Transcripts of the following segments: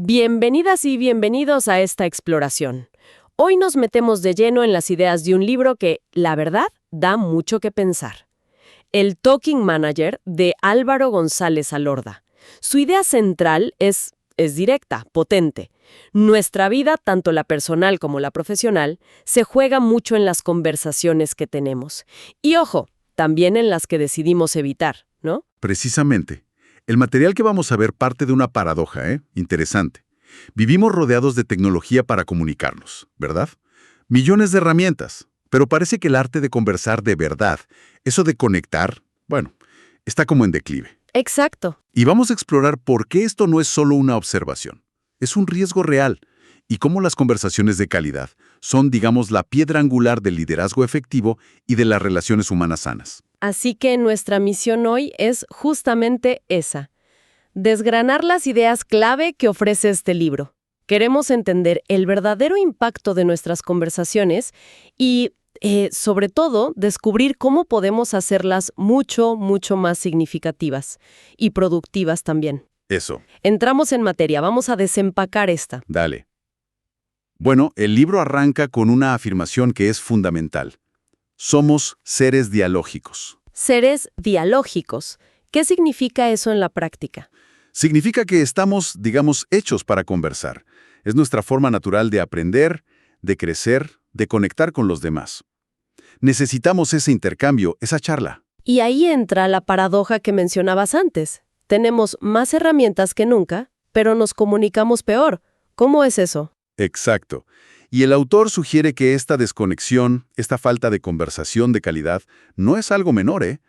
Bienvenidas y bienvenidos a esta exploración. Hoy nos metemos de lleno en las ideas de un libro que, la verdad, da mucho que pensar. El Talking Manager, de Álvaro González Alorda. Su idea central es directa, potente. Nuestra vida, tanto la personal como la profesional, se juega mucho en las conversaciones que tenemos. Y ojo, también en las que decidimos evitar, ¿no? Precisamente. El material que vamos a ver parte de una paradoja, Interesante. Vivimos rodeados de tecnología para comunicarnos, ¿verdad? Millones de herramientas, pero parece que el arte de conversar de verdad, eso de conectar, bueno, está como en declive. Exacto. Y vamos a explorar por qué esto no es solo una observación. Es un riesgo real y cómo las conversaciones de calidad son, digamos, la piedra angular del liderazgo efectivo y de las relaciones humanas sanas. Así que nuestra misión hoy es justamente esa: desgranar las ideas clave que ofrece este libro. Queremos entender el verdadero impacto de nuestras conversaciones y, sobre todo, descubrir cómo podemos hacerlas mucho, mucho más significativas y productivas también. Eso. Entramos en materia, vamos a desempacar esta. Dale. Bueno, el libro arranca con una afirmación que es fundamental. Somos seres dialógicos. Seres dialógicos. ¿Qué significa eso en la práctica? Significa que estamos, digamos, hechos para conversar. Es nuestra forma natural de aprender, de crecer, de conectar con los demás. Necesitamos ese intercambio, esa charla. Y ahí entra la paradoja que mencionabas antes. Tenemos más herramientas que nunca, pero nos comunicamos peor. ¿Cómo es eso? Exacto. Y el autor sugiere que esta desconexión, esta falta de conversación de calidad, no es algo menor,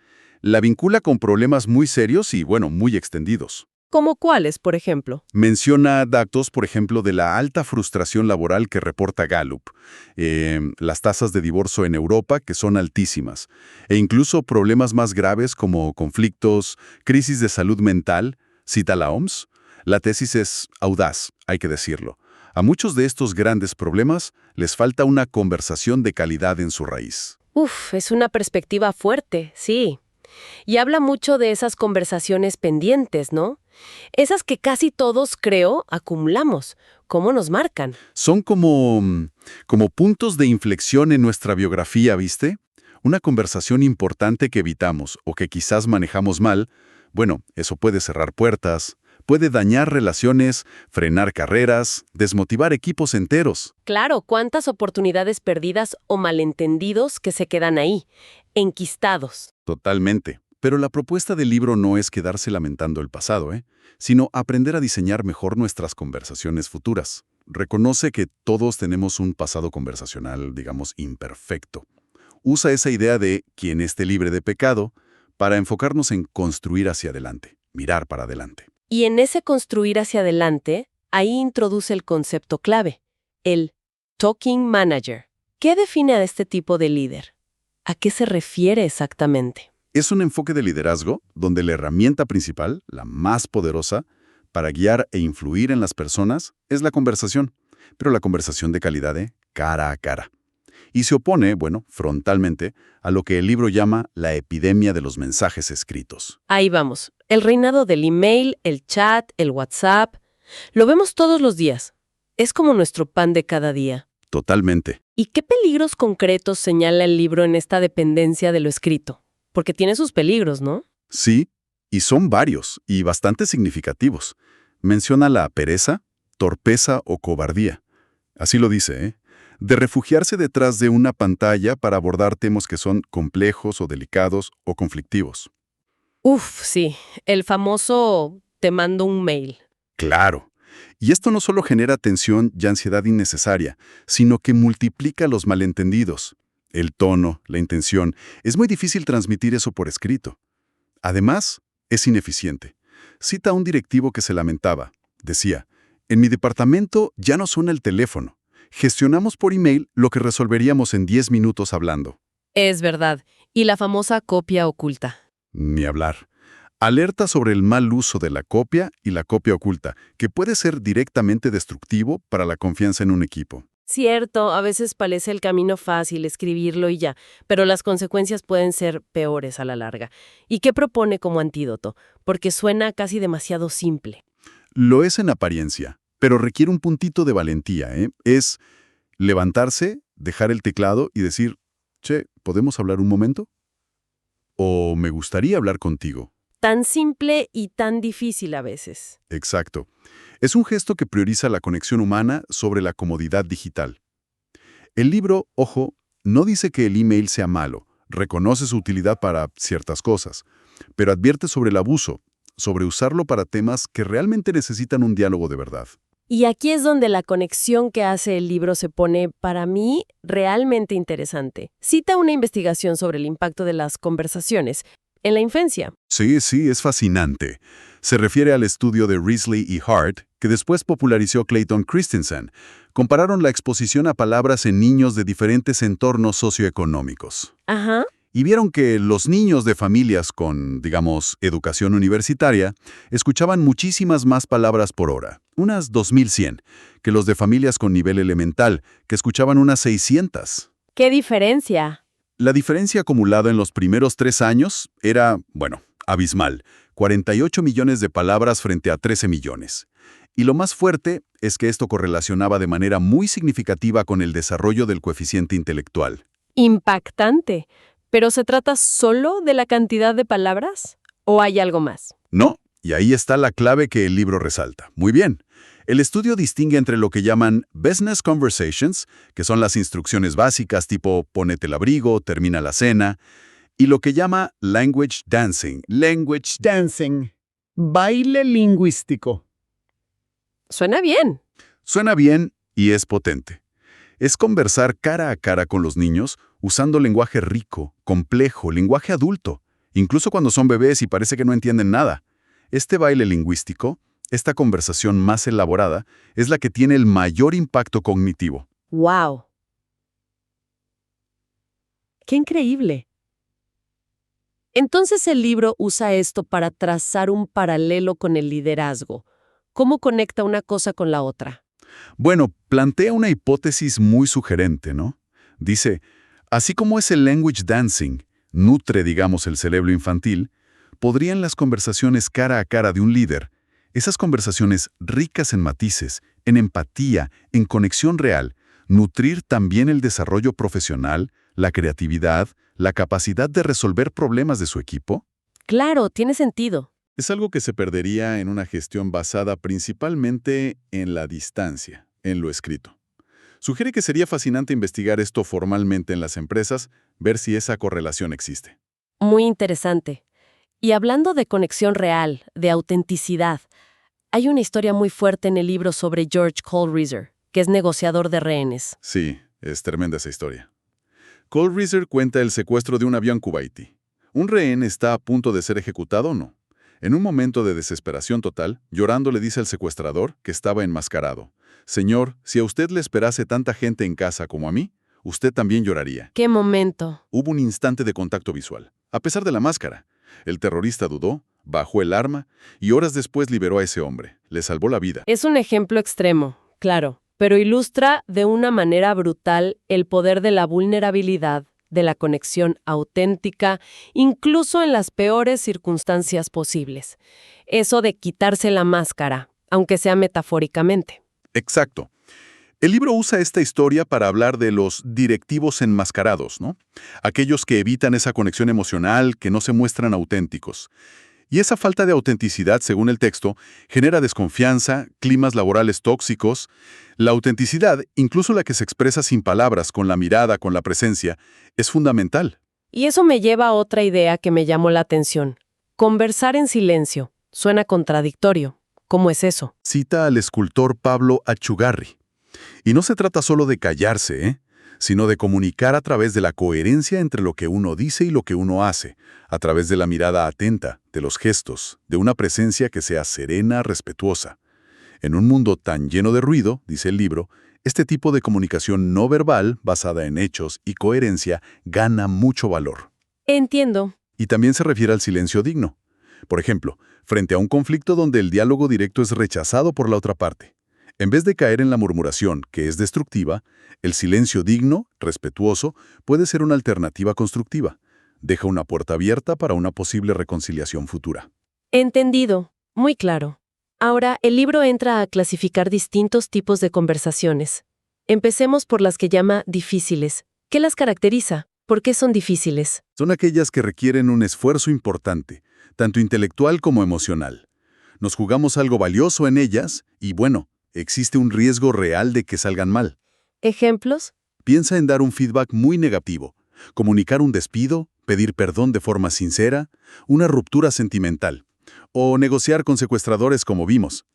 La vincula con problemas muy serios y, bueno, muy extendidos. ¿Cómo cuáles, por ejemplo? Menciona datos, por ejemplo, de la alta frustración laboral que reporta Gallup, las tasas de divorcio en Europa, que son altísimas, e incluso problemas más graves como conflictos, crisis de salud mental, cita la OMS. La tesis es audaz, hay que decirlo. A muchos de estos grandes problemas les falta una conversación de calidad en su raíz. Es una perspectiva fuerte, sí. Y habla mucho de esas conversaciones pendientes, ¿no? Esas que casi todos, creo, acumulamos. ¿Cómo nos marcan? Son como puntos de inflexión en nuestra biografía, ¿viste? Una conversación importante que evitamos o que quizás manejamos mal, bueno, eso puede cerrar puertas, puede dañar relaciones, frenar carreras, desmotivar equipos enteros. Claro, cuántas oportunidades perdidas o malentendidos que se quedan ahí, enquistados. Totalmente. Pero la propuesta del libro no es quedarse lamentando el pasado, sino aprender a diseñar mejor nuestras conversaciones futuras. Reconoce que todos tenemos un pasado conversacional, digamos, imperfecto. Usa esa idea de quien esté libre de pecado para enfocarnos en construir hacia adelante, mirar para adelante. Y en ese construir hacia adelante, ahí introduce el concepto clave, el Talking Manager. ¿Qué define a este tipo de líder? ¿A qué se refiere exactamente? Es un enfoque de liderazgo donde la herramienta principal, la más poderosa, para guiar e influir en las personas es la conversación, pero la conversación de calidad cara a cara. Y se opone, bueno, frontalmente, a lo que el libro llama la epidemia de los mensajes escritos. Ahí vamos. El reinado del email, el chat, el WhatsApp. Lo vemos todos los días. Es como nuestro pan de cada día. Totalmente. ¿Y qué peligros concretos señala el libro en esta dependencia de lo escrito? Porque tiene sus peligros, ¿no? Sí, y son varios, y bastante significativos. Menciona la pereza, torpeza o cobardía. Así lo dice, de refugiarse detrás de una pantalla para abordar temas que son complejos o delicados o conflictivos. Sí, el famoso te mando un mail. Claro. Y esto no solo genera tensión y ansiedad innecesaria, sino que multiplica los malentendidos. El tono, la intención, es muy difícil transmitir eso por escrito. Además, es ineficiente. Cita a un directivo que se lamentaba. Decía, en mi departamento ya no suena el teléfono. Gestionamos por email lo que resolveríamos en 10 minutos hablando. Es verdad. Y la famosa copia oculta. Ni hablar. Alerta sobre el mal uso de la copia y la copia oculta, que puede ser directamente destructivo para la confianza en un equipo. Cierto, a veces parece el camino fácil escribirlo y ya, pero las consecuencias pueden ser peores a la larga. ¿Y qué propone como antídoto? Porque suena casi demasiado simple. Lo es en apariencia. pero requiere un puntito de valentía, ¿eh? Es levantarse, dejar el teclado y decir, che, ¿podemos hablar un momento? O me gustaría hablar contigo. Tan simple y tan difícil a veces. Exacto. Es un gesto que prioriza la conexión humana sobre la comodidad digital. El libro, ojo, no dice que el email sea malo, reconoce su utilidad para ciertas cosas, pero advierte sobre el abuso, sobre usarlo para temas que realmente necesitan un diálogo de verdad. Y aquí es donde la conexión que hace el libro se pone, para mí, realmente interesante. Cita una investigación sobre el impacto de las conversaciones en la infancia. Sí, es fascinante. Se refiere al estudio de Risley y Hart, que después popularizó Clayton Christensen. Compararon la exposición a palabras en niños de diferentes entornos socioeconómicos. Ajá. Y vieron que los niños de familias con, digamos, educación universitaria, escuchaban muchísimas más palabras por hora, unas 2100, que los de familias con nivel elemental, que escuchaban unas 600. ¿Qué diferencia? La diferencia acumulada en los primeros 3 años era, bueno, abismal, 48 millones de palabras frente a 13 millones. Y lo más fuerte es que esto correlacionaba de manera muy significativa con el desarrollo del coeficiente intelectual. Impactante. ¿Pero se trata solo de la cantidad de palabras? ¿O hay algo más? No, y ahí está la clave que el libro resalta. Muy bien. El estudio distingue entre lo que llaman business conversations, que son las instrucciones básicas tipo pónete el abrigo, termina la cena, y lo que llama language dancing. Language dancing. Baile lingüístico. Suena bien. Suena bien y es potente. Es conversar cara a cara con los niños usando lenguaje rico, complejo, lenguaje adulto, incluso cuando son bebés y parece que no entienden nada. Este baile lingüístico, esta conversación más elaborada, es la que tiene el mayor impacto cognitivo. ¡Wow! ¡Qué increíble! Entonces el libro usa esto para trazar un paralelo con el liderazgo. ¿Cómo conecta una cosa con la otra? Bueno, plantea una hipótesis muy sugerente, ¿no? Dice, así como ese language dancing nutre, digamos, el cerebro infantil, podrían las conversaciones cara a cara de un líder, esas conversaciones ricas en matices, en empatía, en conexión real, nutrir también el desarrollo profesional, la creatividad, la capacidad de resolver problemas de su equipo? Claro, tiene sentido. Es algo que se perdería en una gestión basada principalmente en la distancia, en lo escrito. Sugiere que sería fascinante investigar esto formalmente en las empresas, ver si esa correlación existe. Muy interesante. Y hablando de conexión real, de autenticidad, hay una historia muy fuerte en el libro sobre George Cole Reiser, que es negociador de rehenes. Sí, es tremenda esa historia. Cole Reiser cuenta el secuestro de un avión kuwaití. ¿Un rehén está a punto de ser ejecutado o no? En un momento de desesperación total, llorando le dice al secuestrador, que estaba enmascarado, «Señor, si a usted le esperase tanta gente en casa como a mí, usted también lloraría». ¡Qué momento! Hubo un instante de contacto visual. A pesar de la máscara, el terrorista dudó, bajó el arma y horas después liberó a ese hombre. Le salvó la vida. Es un ejemplo extremo, claro, pero ilustra de una manera brutal el poder de la vulnerabilidad, de la conexión auténtica, incluso en las peores circunstancias posibles. Eso de quitarse la máscara, aunque sea metafóricamente. Exacto. El libro usa esta historia para hablar de los directivos enmascarados, ¿no? Aquellos que evitan esa conexión emocional, que no se muestran auténticos. Y esa falta de autenticidad, según el texto, genera desconfianza, climas laborales tóxicos. La autenticidad, incluso la que se expresa sin palabras, con la mirada, con la presencia, es fundamental. Y eso me lleva a otra idea que me llamó la atención. Conversar en silencio. Suena contradictorio. ¿Cómo es eso? Cita al escultor Pablo Achugarri. Y no se trata solo de callarse, sino de comunicar a través de la coherencia entre lo que uno dice y lo que uno hace, a través de la mirada atenta, de los gestos, de una presencia que sea serena, respetuosa. En un mundo tan lleno de ruido, dice el libro, este tipo de comunicación no verbal, basada en hechos y coherencia, gana mucho valor. Entiendo. Y también se refiere al silencio digno. Por ejemplo, frente a un conflicto donde el diálogo directo es rechazado por la otra parte. En vez de caer en la murmuración, que es destructiva, el silencio digno, respetuoso, puede ser una alternativa constructiva. Deja una puerta abierta para una posible reconciliación futura. Entendido. Muy claro. Ahora, el libro entra a clasificar distintos tipos de conversaciones. Empecemos por las que llama difíciles. ¿Qué las caracteriza? ¿Por qué son difíciles? Son aquellas que requieren un esfuerzo importante, tanto intelectual como emocional. Nos jugamos algo valioso en ellas y, bueno, existe un riesgo real de que salgan mal. ¿Ejemplos? Piensa en dar un feedback muy negativo, comunicar un despido, pedir perdón de forma sincera, una ruptura sentimental, o negociar con secuestradores como vimos.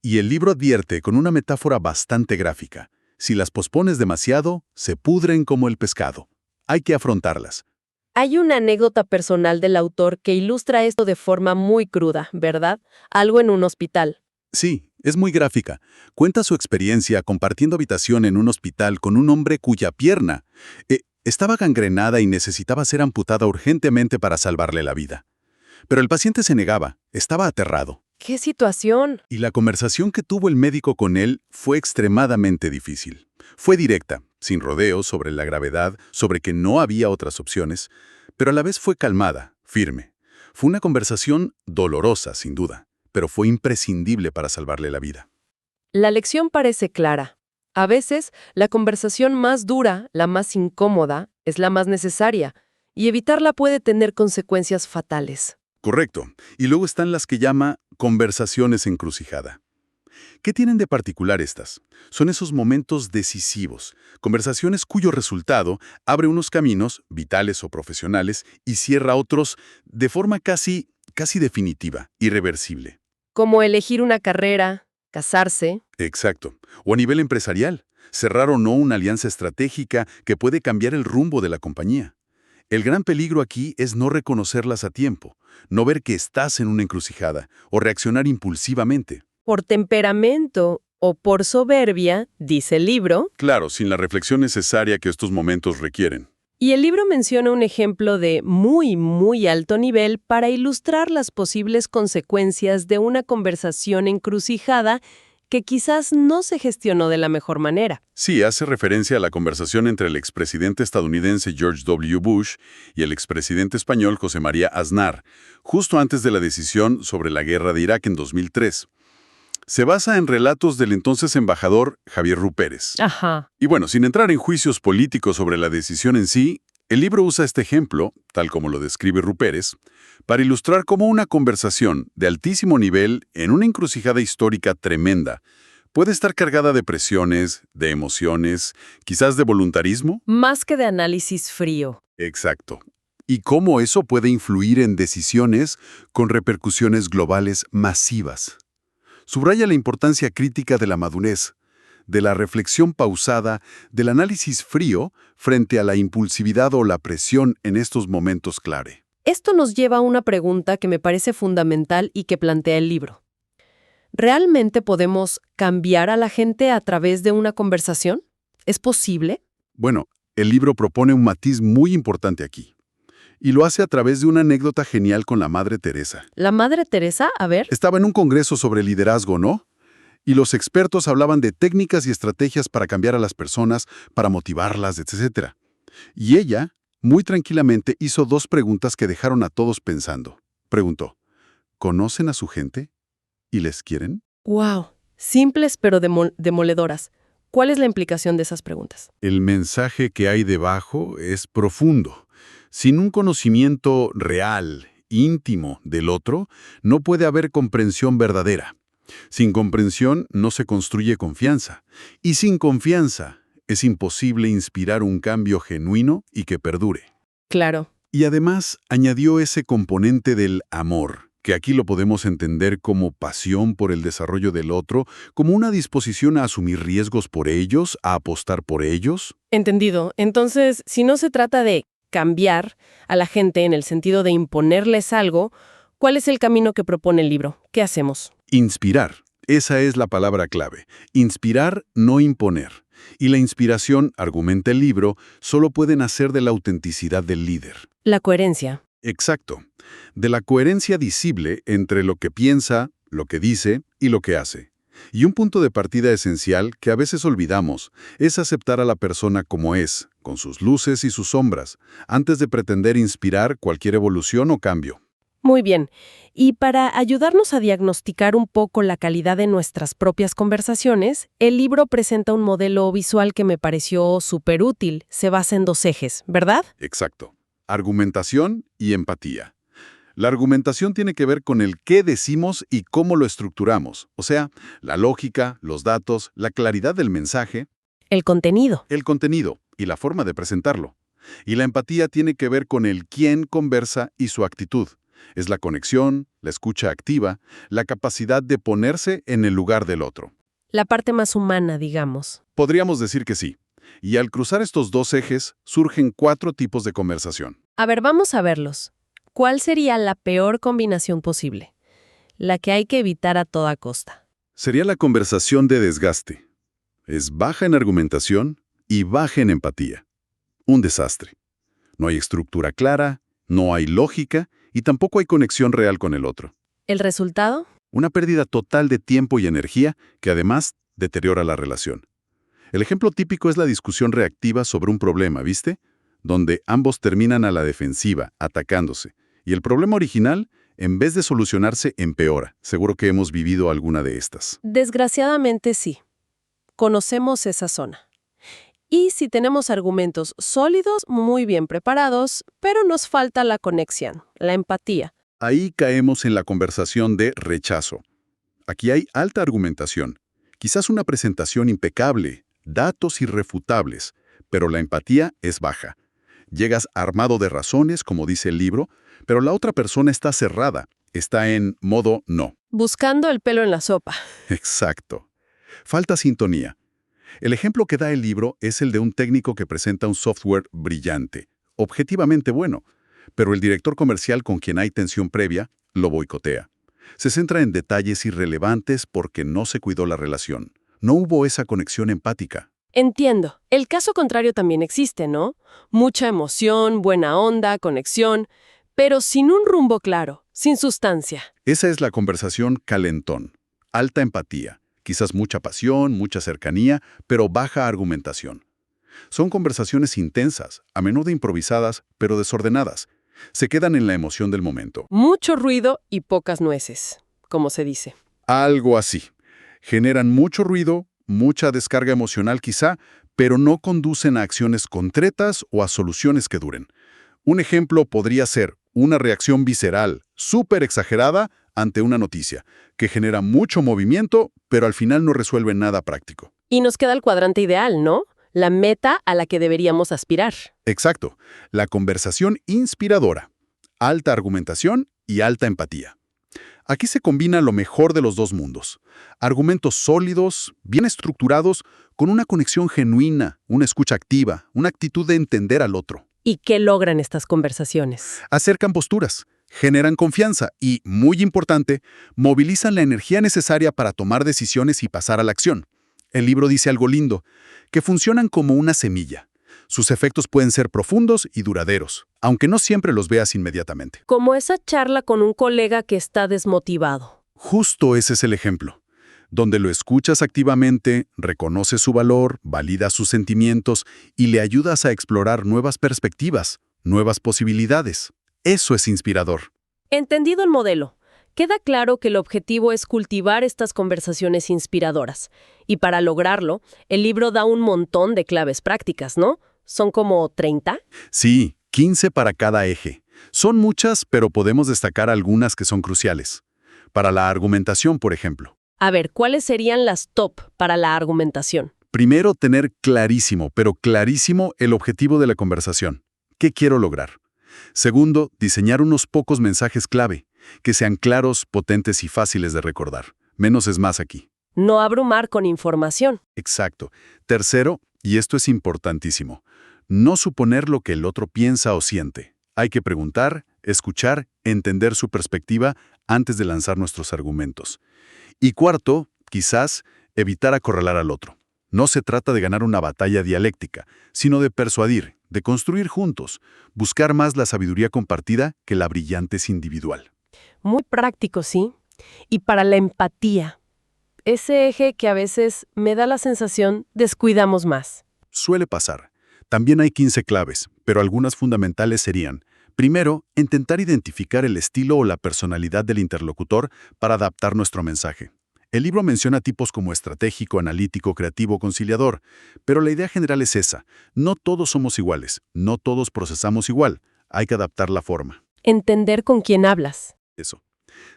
Y el libro advierte con una metáfora bastante gráfica. Si las pospones demasiado, se pudren como el pescado. Hay que afrontarlas. Hay una anécdota personal del autor que ilustra esto de forma muy cruda, ¿verdad? Algo en un hospital. Sí, es muy gráfica. Cuenta su experiencia compartiendo habitación en un hospital con un hombre cuya pierna estaba gangrenada y necesitaba ser amputada urgentemente para salvarle la vida. Pero el paciente se negaba, estaba aterrado. ¡Qué situación! Y la conversación que tuvo el médico con él fue extremadamente difícil. Fue directa, sin rodeos sobre la gravedad, sobre que no había otras opciones, pero a la vez fue calmada, firme. Fue una conversación dolorosa, sin duda, pero fue imprescindible para salvarle la vida. La lección parece clara. A veces, la conversación más dura, la más incómoda, es la más necesaria, y evitarla puede tener consecuencias fatales. Correcto. Y luego están las que llama conversaciones encrucijada. ¿Qué tienen de particular estas? Son esos momentos decisivos, conversaciones cuyo resultado abre unos caminos, vitales o profesionales, y cierra otros de forma casi definitiva, irreversible. Como elegir una carrera, casarse. Exacto. O a nivel empresarial, cerrar o no una alianza estratégica que puede cambiar el rumbo de la compañía. El gran peligro aquí es no reconocerlas a tiempo, no ver que estás en una encrucijada o reaccionar impulsivamente. Por temperamento o por soberbia, dice el libro. Claro, sin la reflexión necesaria que estos momentos requieren. Y el libro menciona un ejemplo de muy alto nivel para ilustrar las posibles consecuencias de una conversación encrucijada que quizás no se gestionó de la mejor manera. Sí, hace referencia a la conversación entre el expresidente estadounidense George W. Bush y el expresidente español José María Aznar, justo antes de la decisión sobre la guerra de Irak en 2003. Se basa en relatos del entonces embajador Javier Rupérez. Ajá. Y bueno, sin entrar en juicios políticos sobre la decisión en sí, el libro usa este ejemplo, tal como lo describe Rupérez, para ilustrar cómo una conversación de altísimo nivel en una encrucijada histórica tremenda puede estar cargada de presiones, de emociones, quizás de voluntarismo. Más que de análisis frío. Exacto. Y cómo eso puede influir en decisiones con repercusiones globales masivas. Subraya la importancia crítica de la madurez, de la reflexión pausada, del análisis frío frente a la impulsividad o la presión en estos momentos clave. Esto nos lleva a una pregunta que me parece fundamental y que plantea el libro. ¿Realmente podemos cambiar a la gente a través de una conversación? ¿Es posible? Bueno, el libro propone un matiz muy importante aquí. Y lo hace a través de una anécdota genial con la Madre Teresa. ¿La Madre Teresa? A ver. Estaba en un congreso sobre liderazgo, ¿no? Y los expertos hablaban de técnicas y estrategias para cambiar a las personas, para motivarlas, etc. Y ella, muy tranquilamente, hizo dos preguntas que dejaron a todos pensando. Preguntó, ¿conocen a su gente? ¿Y les quieren? ¡Wow! Simples pero demoledoras. ¿Cuál es la implicación de esas preguntas? El mensaje que hay debajo es profundo. Sin un conocimiento real, íntimo del otro, no puede haber comprensión verdadera. Sin comprensión no se construye confianza. Y sin confianza es imposible inspirar un cambio genuino y que perdure. Claro. Y además añadió ese componente del amor, que aquí lo podemos entender como pasión por el desarrollo del otro, como una disposición a asumir riesgos por ellos, a apostar por ellos. Entendido. Entonces, si no se trata de cambiar a la gente en el sentido de imponerles algo, ¿cuál es el camino que propone el libro? ¿Qué hacemos? Inspirar. Esa es la palabra clave. Inspirar, no imponer. Y la inspiración, argumenta el libro, solo puede nacer de la autenticidad del líder. La coherencia. Exacto. De la coherencia visible entre lo que piensa, lo que dice y lo que hace. Y un punto de partida esencial que a veces olvidamos es aceptar a la persona como es, con sus luces y sus sombras, antes de pretender inspirar cualquier evolución o cambio. Muy bien. Y para ayudarnos a diagnosticar un poco la calidad de nuestras propias conversaciones, el libro presenta un modelo visual que me pareció súper útil. Se basa en dos ejes, ¿verdad? Exacto. Argumentación y empatía. La argumentación tiene que ver con el qué decimos y cómo lo estructuramos, o sea, la lógica, los datos, la claridad del mensaje, El contenido. el contenido y la forma de presentarlo. Y la empatía tiene que ver con el quién conversa y su actitud. Es la conexión, la escucha activa, la capacidad de ponerse en el lugar del otro. La parte más humana, digamos. Podríamos decir que sí. Y al cruzar estos dos ejes, surgen 4 tipos de conversación. A ver, vamos a verlos. ¿Cuál sería la peor combinación posible? La que hay que evitar a toda costa. Sería la conversación de desgaste. Es baja en argumentación y baja en empatía. Un desastre. No hay estructura clara, no hay lógica y tampoco hay conexión real con el otro. ¿El resultado? Una pérdida total de tiempo y energía que además deteriora la relación. El ejemplo típico es la discusión reactiva sobre un problema, ¿viste? Donde ambos terminan a la defensiva, atacándose. Y el problema original, en vez de solucionarse, empeora. Seguro que hemos vivido alguna de estas. Desgraciadamente sí. Conocemos esa zona. Y si tenemos argumentos sólidos, muy bien preparados, pero nos falta la conexión, la empatía. Ahí caemos en la conversación de rechazo. Aquí hay alta argumentación, quizás una presentación impecable, datos irrefutables, pero la empatía es baja. Llegas armado de razones, como dice el libro, pero la otra persona está cerrada, está en modo no. Buscando el pelo en la sopa. Exacto. Falta sintonía. El ejemplo que da el libro es el de un técnico que presenta un software brillante, objetivamente bueno, pero el director comercial con quien hay tensión previa lo boicotea. Se centra en detalles irrelevantes porque no se cuidó la relación. No hubo esa conexión empática. Entiendo. El caso contrario también existe, ¿no? Mucha emoción, buena onda, conexión, pero sin un rumbo claro, sin sustancia. Esa es la conversación calentón. Alta empatía, quizás mucha pasión, mucha cercanía, pero baja argumentación. Son conversaciones intensas, a menudo improvisadas, pero desordenadas. Se quedan en la emoción del momento. Mucho ruido y pocas nueces, como se dice. Algo así. Generan mucho ruido, mucha descarga emocional quizá, pero no conducen a acciones concretas o a soluciones que duren. Un ejemplo podría ser una reacción visceral, súper exagerada, ante una noticia, que genera mucho movimiento, pero al final no resuelve nada práctico. Y nos queda el cuadrante ideal, ¿no? La meta a la que deberíamos aspirar. Exacto. La conversación inspiradora. Alta argumentación y alta empatía. Aquí se combina lo mejor de los dos mundos. Argumentos sólidos, bien estructurados, con una conexión genuina, una escucha activa, una actitud de entender al otro. ¿Y qué logran estas conversaciones? Acercan posturas, generan confianza y, muy importante, movilizan la energía necesaria para tomar decisiones y pasar a la acción. El libro dice algo lindo, que funcionan como una semilla. Sus efectos pueden ser profundos y duraderos, aunque no siempre los veas inmediatamente. Como esa charla con un colega que está desmotivado. Justo ese es el ejemplo, donde lo escuchas activamente, reconoces su valor, validas sus sentimientos y le ayudas a explorar nuevas perspectivas, nuevas posibilidades. Eso es inspirador. Entendido el modelo. Queda claro que el objetivo es cultivar estas conversaciones inspiradoras. Y para lograrlo, el libro da un montón de claves prácticas, ¿no? ¿Son como 30? Sí, 15 para cada eje. Son muchas, pero podemos destacar algunas que son cruciales. Para la argumentación, por ejemplo. A ver, ¿cuáles serían las top para la argumentación? Primero, tener clarísimo, pero clarísimo el objetivo de la conversación. ¿Qué quiero lograr? Segundo, diseñar unos pocos mensajes clave, que sean claros, potentes y fáciles de recordar. Menos es más aquí. No abrumar con información. Exacto. Tercero, y esto es importantísimo, no suponer lo que el otro piensa o siente. Hay que preguntar, escuchar, entender su perspectiva antes de lanzar nuestros argumentos. Y cuarto, quizás, evitar acorralar al otro. No se trata de ganar una batalla dialéctica, sino de persuadir, de construir juntos, buscar más la sabiduría compartida que la brillantez individual. Muy práctico, ¿sí? Y para la empatía, ese eje que a veces me da la sensación descuidamos más. Suele pasar. También hay 15 claves, pero algunas fundamentales serían Primero, intentar identificar el estilo o la personalidad del interlocutor para adaptar nuestro mensaje. El libro menciona tipos como estratégico, analítico, creativo, conciliador, pero la idea general es esa. No todos somos iguales, no todos procesamos igual. Hay que adaptar la forma. Entender con quién hablas. Eso.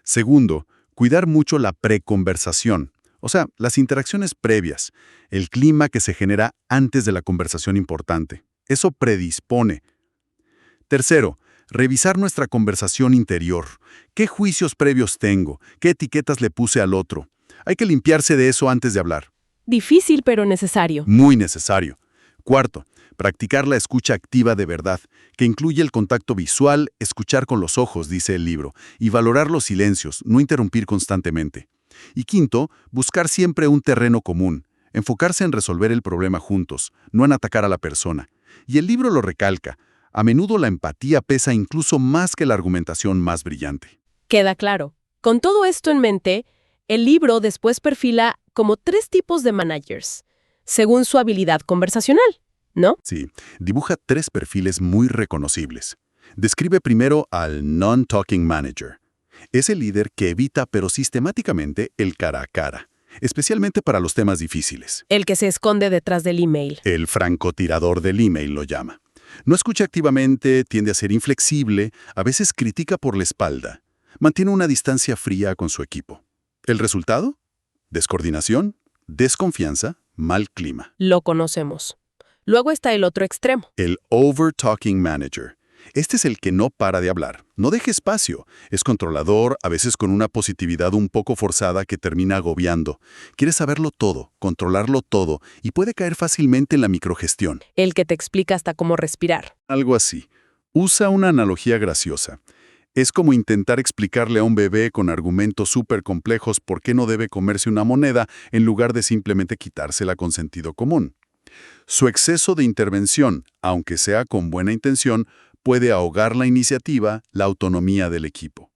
Segundo, cuidar mucho la preconversación, o sea, las interacciones previas, el clima que se genera antes de la conversación importante. Eso predispone. Tercero, revisar nuestra conversación interior. ¿Qué juicios previos tengo? ¿Qué etiquetas le puse al otro? Hay que limpiarse de eso antes de hablar. Difícil pero necesario. Muy necesario. Cuarto, practicar la escucha activa de verdad, que incluye el contacto visual, escuchar con los ojos, dice el libro, y valorar los silencios, no interrumpir constantemente. Y quinto, buscar siempre un terreno común, enfocarse en resolver el problema juntos, no en atacar a la persona. Y el libro lo recalca, a menudo la empatía pesa incluso más que la argumentación más brillante. Queda claro. Con todo esto en mente, el libro después perfila como 3 tipos de managers, según su habilidad conversacional, ¿no? Sí, dibuja 3 perfiles muy reconocibles. Describe primero al non-talking manager. Es el líder que evita pero sistemáticamente el cara a cara, especialmente para los temas difíciles. El que se esconde detrás del email. El francotirador del email lo llama. No escucha activamente, tiende a ser inflexible, a veces critica por la espalda. Mantiene una distancia fría con su equipo. ¿El resultado? Descoordinación, desconfianza, mal clima. Lo conocemos. Luego está el otro extremo. El over-talking manager. Este es el que no para de hablar. No deja espacio. Es controlador, a veces con una positividad un poco forzada que termina agobiando. Quiere saberlo todo, controlarlo todo, y puede caer fácilmente en la microgestión. El que te explica hasta cómo respirar. Algo así. Usa una analogía graciosa. Es como intentar explicarle a un bebé con argumentos súper complejos por qué no debe comerse una moneda en lugar de simplemente quitársela con sentido común. Su exceso de intervención, aunque sea con buena intención, puede ahogar la iniciativa, la autonomía del equipo.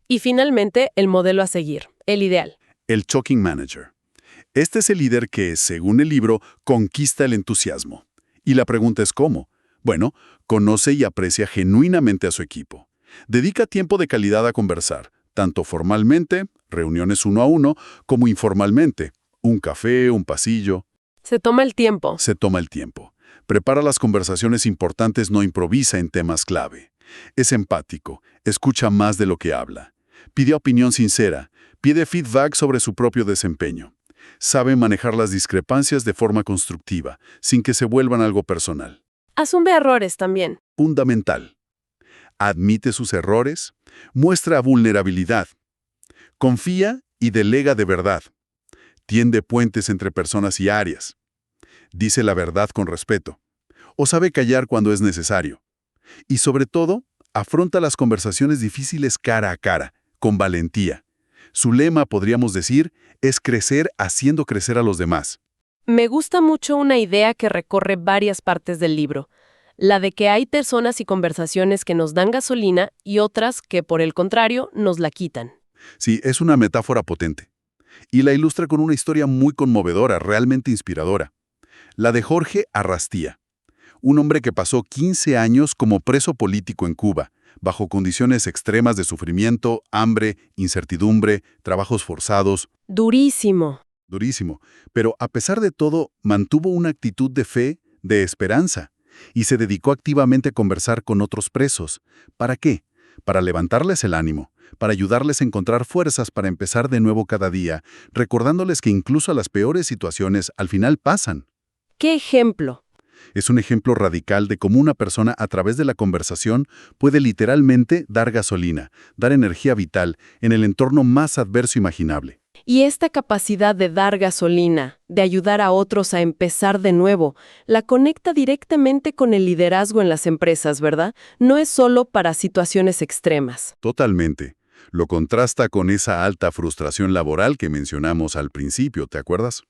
Y finalmente, el modelo a seguir, el ideal. El talking manager. Este es el líder que, según el libro, conquista el entusiasmo. Y la pregunta es ¿cómo? Bueno, conoce y aprecia genuinamente a su equipo. Dedica tiempo de calidad a conversar, tanto formalmente, reuniones 1 a 1, como informalmente, un café, un pasillo. Se toma el tiempo. Se toma el tiempo. Prepara las conversaciones importantes, no improvisa en temas clave. Es empático, escucha más de lo que habla. Pide opinión sincera, pide feedback sobre su propio desempeño. Sabe manejar las discrepancias de forma constructiva, sin que se vuelvan algo personal. Asume errores también. Fundamental. Admite sus errores, muestra vulnerabilidad. Confía y delega de verdad. Tiende puentes entre personas y áreas. Dice la verdad con respeto, o sabe callar cuando es necesario. Y sobre todo, afronta las conversaciones difíciles cara a cara, con valentía. Su lema, podríamos decir, es crecer haciendo crecer a los demás. Me gusta mucho una idea que recorre varias partes del libro, la de que hay personas y conversaciones que nos dan gasolina y otras que, por el contrario, nos la quitan. Sí, es una metáfora potente. Y la ilustra con una historia muy conmovedora, realmente inspiradora. La de Jorge Arrastía, un hombre que pasó 15 años como preso político en Cuba, bajo condiciones extremas de sufrimiento, hambre, incertidumbre, trabajos forzados. Durísimo. Durísimo. Pero a pesar de todo, mantuvo una actitud de fe, de esperanza, y se dedicó activamente a conversar con otros presos. ¿Para qué? Para levantarles el ánimo, para ayudarles a encontrar fuerzas para empezar de nuevo cada día, recordándoles que incluso las peores situaciones al final pasan. ¿Qué ejemplo? Es un ejemplo radical de cómo una persona a través de la conversación puede literalmente dar gasolina, dar energía vital en el entorno más adverso imaginable. Y esta capacidad de dar gasolina, de ayudar a otros a empezar de nuevo, la conecta directamente con el liderazgo en las empresas, ¿verdad? No es solo para situaciones extremas. Totalmente. Lo contrasta con esa alta frustración laboral que mencionamos al principio, ¿te acuerdas?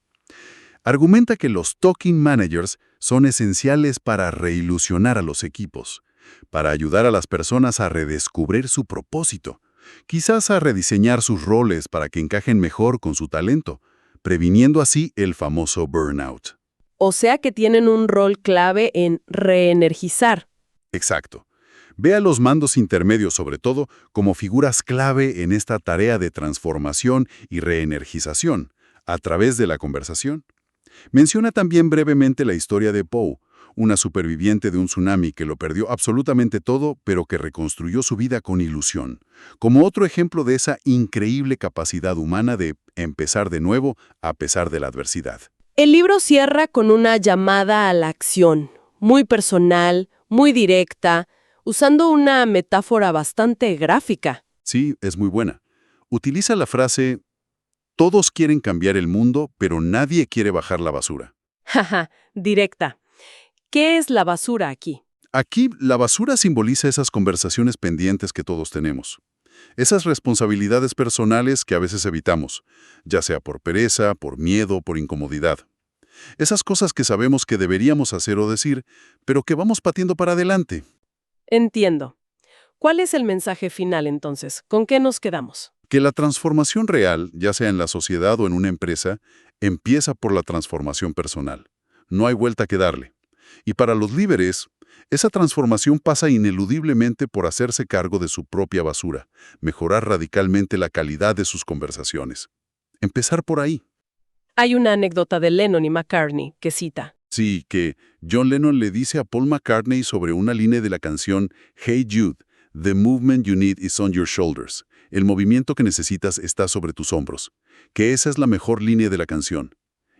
Argumenta que los talking managers son esenciales para reilusionar a los equipos, para ayudar a las personas a redescubrir su propósito, quizás a rediseñar sus roles para que encajen mejor con su talento, previniendo así el famoso burnout. O sea que tienen un rol clave en reenergizar. Exacto. Ve a los mandos intermedios, sobre todo, como figuras clave en esta tarea de transformación y reenergización, a través de la conversación. Menciona también brevemente la historia de Poe, una superviviente de un tsunami que lo perdió absolutamente todo, pero que reconstruyó su vida con ilusión, como otro ejemplo de esa increíble capacidad humana de empezar de nuevo a pesar de la adversidad. El libro cierra con una llamada a la acción, muy personal, muy directa, usando una metáfora bastante gráfica. Sí, es muy buena. Utiliza la frase: todos quieren cambiar el mundo, pero nadie quiere bajar la basura. Jaja, directa. ¿Qué es la basura aquí? Aquí, la basura simboliza esas conversaciones pendientes que todos tenemos. Esas responsabilidades personales que a veces evitamos, ya sea por pereza, por miedo, por incomodidad. Esas cosas que sabemos que deberíamos hacer o decir, pero que vamos pateando para adelante. Entiendo. ¿Cuál es el mensaje final entonces? ¿Con qué nos quedamos? Que la transformación real, ya sea en la sociedad o en una empresa, empieza por la transformación personal. No hay vuelta que darle. Y para los líderes, esa transformación pasa ineludiblemente por hacerse cargo de su propia basura, mejorar radicalmente la calidad de sus conversaciones. Empezar por ahí. Hay una anécdota de Lennon y McCartney que cita. Sí, que John Lennon le dice a Paul McCartney sobre una línea de la canción Hey Jude, "The movement you need is on your shoulders". El movimiento que necesitas está sobre tus hombros. Que esa es la mejor línea de la canción.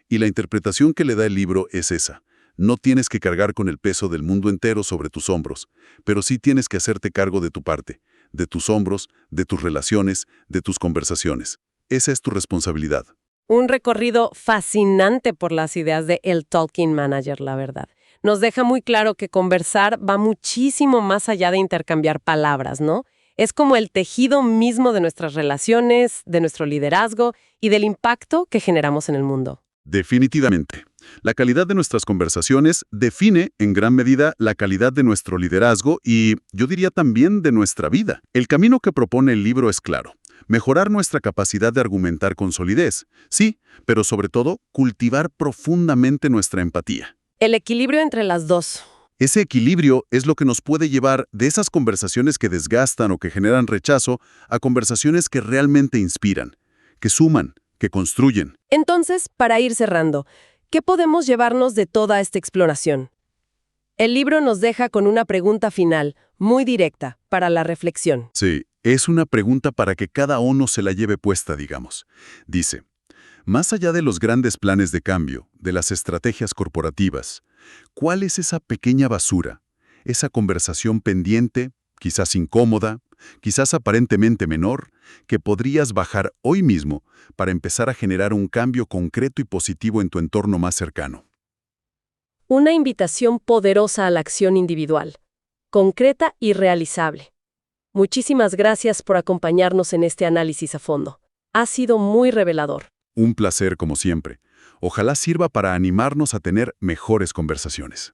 Y la interpretación que le da el libro es esa. No tienes que cargar con el peso del mundo entero sobre tus hombros, pero sí tienes que hacerte cargo de tu parte, de tus hombros, de tus relaciones, de tus conversaciones. Esa es tu responsabilidad. Un recorrido fascinante por las ideas de El Talking Manager, la verdad. Nos deja muy claro que conversar va muchísimo más allá de intercambiar palabras, ¿no? Es como el tejido mismo de nuestras relaciones, de nuestro liderazgo y del impacto que generamos en el mundo. Definitivamente. La calidad de nuestras conversaciones define en gran medida la calidad de nuestro liderazgo y, yo diría también, de nuestra vida. El camino que propone el libro es claro. Mejorar nuestra capacidad de argumentar con solidez, sí, pero sobre todo, cultivar profundamente nuestra empatía. El equilibrio entre las dos. Ese equilibrio es lo que nos puede llevar de esas conversaciones que desgastan o que generan rechazo a conversaciones que realmente inspiran, que suman, que construyen. Entonces, para ir cerrando, ¿qué podemos llevarnos de toda esta exploración? El libro nos deja con una pregunta final, muy directa, para la reflexión. Sí, es una pregunta para que cada uno se la lleve puesta, digamos. Dice: más allá de los grandes planes de cambio, de las estrategias corporativas, ¿cuál es esa pequeña basura, esa conversación pendiente, quizás incómoda, quizás aparentemente menor, que podrías bajar hoy mismo para empezar a generar un cambio concreto y positivo en tu entorno más cercano? Una invitación poderosa a la acción individual, concreta y realizable. Muchísimas gracias por acompañarnos en este análisis a fondo. Ha sido muy revelador. Un placer como siempre. Ojalá sirva para animarnos a tener mejores conversaciones.